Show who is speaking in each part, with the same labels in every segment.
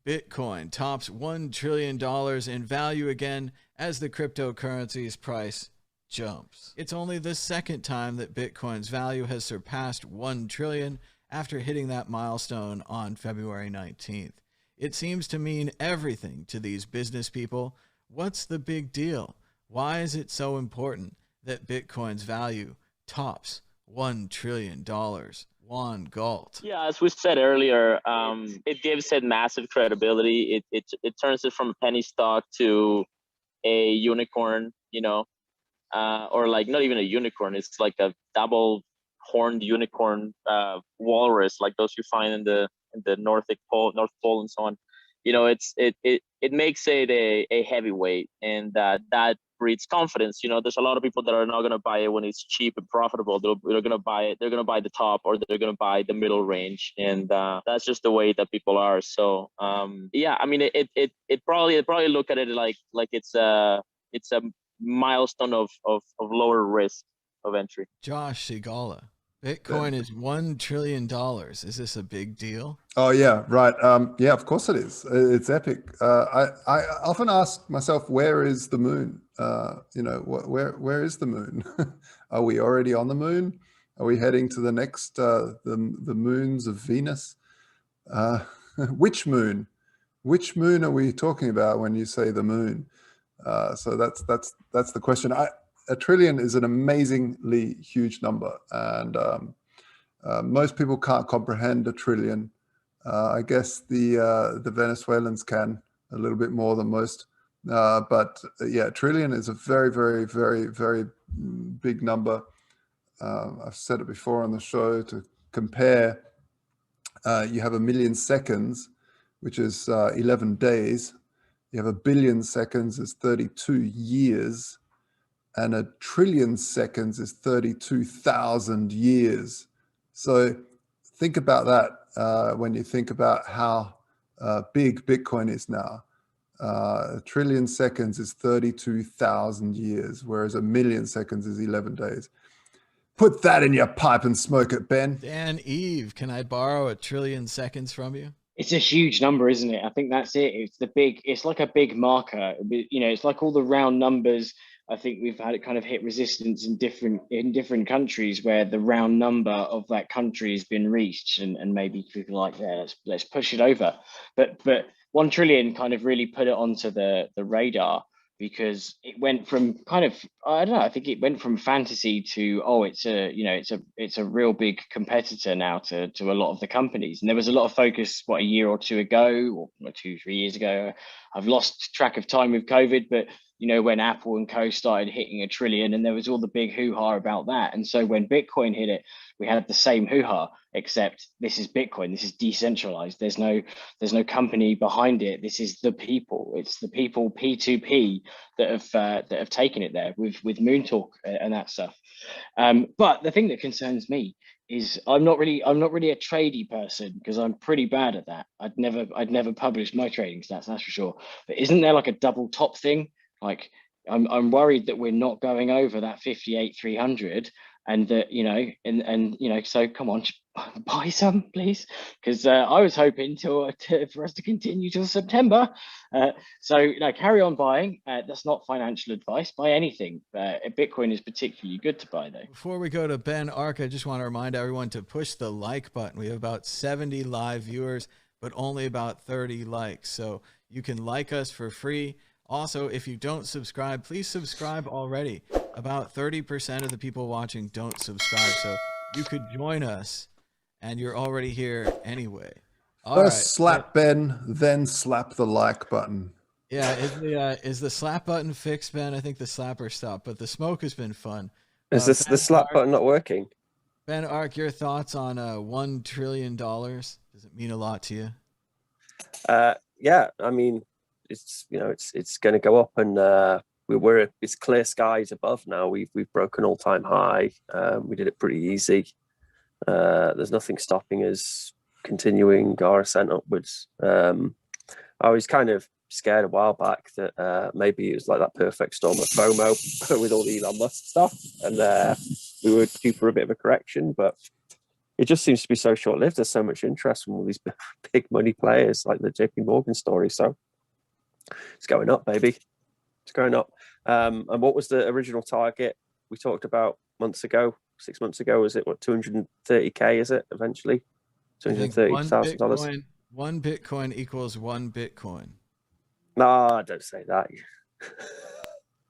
Speaker 1: Bitcoin tops $1 trillion in value again as the cryptocurrency's price jumps. It's only the second time that Bitcoin's value has surpassed $1 trillion after hitting that milestone on February 19th. It seems to mean everything to these business people. What's the big deal? Why is it so important that Bitcoin's value tops $1 trillion? Juan Galt.
Speaker 2: Yeah, as we said earlier, it gives it massive credibility. It turns it from a penny stock to a unicorn, or like not even a unicorn. It's like a double horned unicorn walrus, like those you find in the North Pole and so on. It makes it a heavyweight, and that breeds confidence. There's a lot of people that are not going to buy it when it's cheap and profitable. They're going to buy it. They're going to buy the top, or they're going to buy the middle range, and that's just the way that people are. So yeah, I mean, it probably look at it like it's a milestone of lower risk of entry.
Speaker 1: Josh Sigala. Bitcoin is $1 trillion. Is this a big deal?
Speaker 3: Oh yeah, right. Yeah, of course it is. It's epic. I often ask myself, where is the moon? Where is the moon? Are we already on the moon? Are we heading to the next the moons of Venus? Which moon? Which moon are we talking about when you say the moon? So that's the question. A trillion is an amazingly huge number, and most people can't comprehend a trillion. I guess the Venezuelans can a little bit more than most, but yeah, a trillion is a very, very, very, very big number. I've said it before on the show to compare. You have 1,000,000 seconds, which is 11 days. You have 1,000,000,000 seconds is 32 years. And 1,000,000,000,000 seconds is 32,000 years. So think about that when you think about how big Bitcoin is now. 1,000,000,000 seconds is 32,000 years, whereas 1,000,000 seconds is 11 days. Put that in your pipe and smoke it, Ben.
Speaker 1: Dan Eve, can I borrow 1,000,000,000 seconds from you?
Speaker 4: It's a huge number, isn't it? I think that's it. It's like a big marker. It's like all the round numbers. I think we've had it kind of hit resistance in different countries where the round number of that country has been reached, and maybe people are like, yeah, let's push it over. But 1 trillion kind of really put it onto the radar, because it went from kind of, I don't know, I think it went from fantasy to, it's a real big competitor now to a lot of the companies. And there was a lot of focus, a year or two ago, or 2-3 years ago. I've lost track of time with COVID, but when Apple and co started hitting 1 trillion, and there was all the big hoo-ha about that. And so when Bitcoin hit it, we had the same hoo-ha, except this is Bitcoin. This is decentralized. There's no company behind it. This is the people. It's the people, P2P, that have taken it there with Moontalk and that stuff. But the thing that concerns me is I'm not really a tradey person, because I'm pretty bad at that. I'd never publish my trading stats, that's for sure. But isn't there like a double top thing? Like I'm worried that we're not going over that 58,300, and that so come on, buy some please, because I was hoping for us to continue till September. So carry on buying. That's not financial advice. Buy anything. Bitcoin is particularly good to buy though.
Speaker 1: Before we go to Ben Ark, I just want to remind everyone to push the like button. We have about 70 live viewers, but only about 30 likes, so you can like us for free. Also, if you don't subscribe, please subscribe already. About 30% of the people watching don't subscribe, so you could join us, and you're already here anyway.
Speaker 3: First slap Ben, then slap the like button.
Speaker 1: Yeah, is the slap button fixed, Ben? I think the slapper stopped, but the smoke has been fun.
Speaker 5: Is this the slap button not working?
Speaker 1: Ben Ark, your thoughts on $1 trillion? Does it mean a lot to you?
Speaker 5: Yeah, I mean, it's going to go up, and it's clear skies above now. We've broken all-time high. We did it pretty easy. There's nothing stopping us continuing our ascent upwards. I was kind of scared a while back that maybe it was like that perfect storm of FOMO with all the Elon Musk stuff, and we were due for a bit of a correction. But it just seems to be so short-lived. There's so much interest from all these big money players, like the JP Morgan story. So it's going up, baby. It's going up. And what was the original target we talked about months ago, 6 months ago? Was it what, 230K? Is it eventually $230,000?
Speaker 1: One Bitcoin equals one Bitcoin.
Speaker 5: No, don't say that.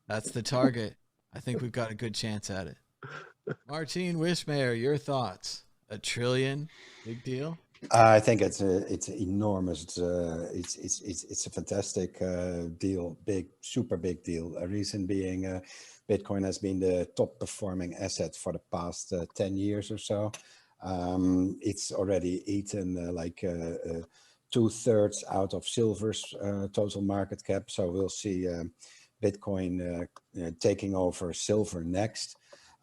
Speaker 1: That's the target. I think we've got a good chance at it. Martin Wismayer, your thoughts? $1 trillion, big deal?
Speaker 6: I think it's enormous. It's a fantastic deal, super big deal. A reason being, Bitcoin has been the top performing asset for the past 10 years or so. It's already eaten like 2/3 out of silver's total market cap. So we'll see Bitcoin taking over silver next.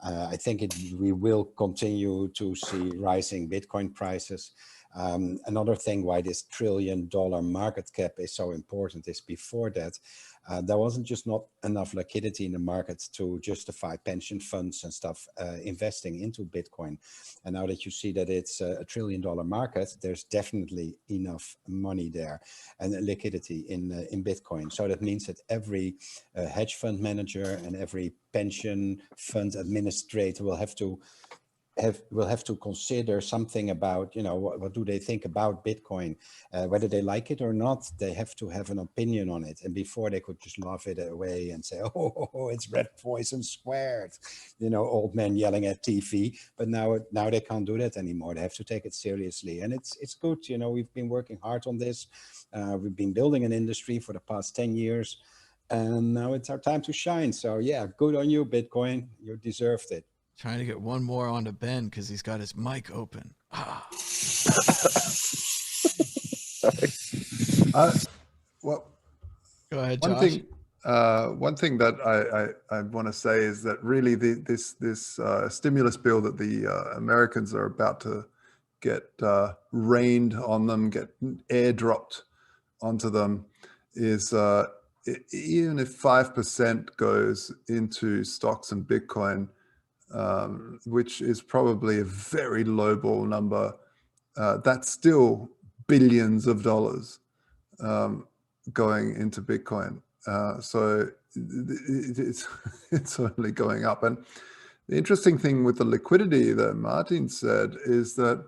Speaker 6: I think we will continue to see rising Bitcoin prices. Another thing why this $1 trillion market cap is so important is before that, there wasn't just not enough liquidity in the market to justify pension funds and stuff investing into Bitcoin. And now that you see that it's a $1 trillion market, there's definitely enough money there and liquidity in Bitcoin. So that means that every hedge fund manager and every pension fund administrator will have to consider something about, what do they think about Bitcoin, whether they like it or not. They have to have an opinion on it. And before they could just laugh it away and say, oh, it's red poison squared, old men yelling at TV. But now they can't do that anymore. They have to take it seriously. And it's good. We've been working hard on this. We've been building an industry for the past 10 years. And now it's our time to shine. So yeah, good on you, Bitcoin. You deserved it.
Speaker 1: Trying to get one more onto Ben because he's got his mic open.
Speaker 3: Well,
Speaker 1: go ahead, Josh.
Speaker 3: One thing that I want to say is that really this stimulus bill that the Americans are about to get rained on them, get airdropped onto them, is even if 5% goes into stocks and Bitcoin, which is probably a very lowball number, that's still billions of dollars going into Bitcoin. So it's only going up. And the interesting thing with the liquidity that Martin said is that,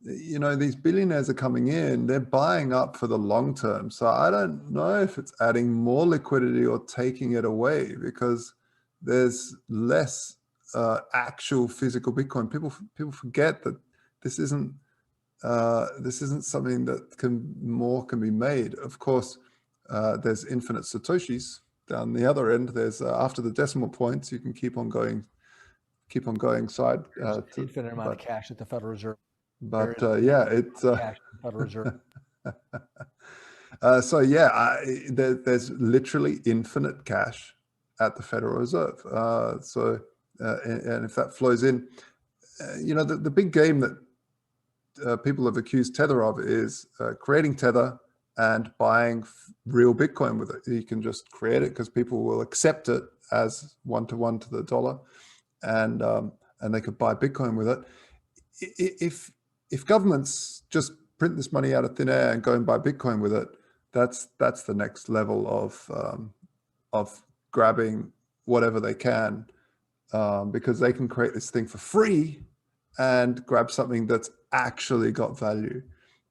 Speaker 3: these billionaires are coming in, they're buying up for the long term. So I don't know if it's adding more liquidity or taking it away, because there's less actual physical Bitcoin. People forget that this isn't something that can be made. Of course, there's infinite Satoshis down the other end. There's after the decimal points, you can keep on going side.
Speaker 7: Infinite amount of cash at the Federal Reserve.
Speaker 3: But yeah, it's
Speaker 7: cash at the Federal Reserve.
Speaker 3: So yeah, there's literally infinite cash at the Federal Reserve. And if that flows in, the big game that people have accused Tether of is creating Tether and buying real Bitcoin with it. You can just create it because people will accept it as 1-to-1 to the dollar, and they could buy Bitcoin with it. If governments just print this money out of thin air and go and buy Bitcoin with it, that's the next level of grabbing whatever they can, because they can create this thing for free and grab something that's actually got value.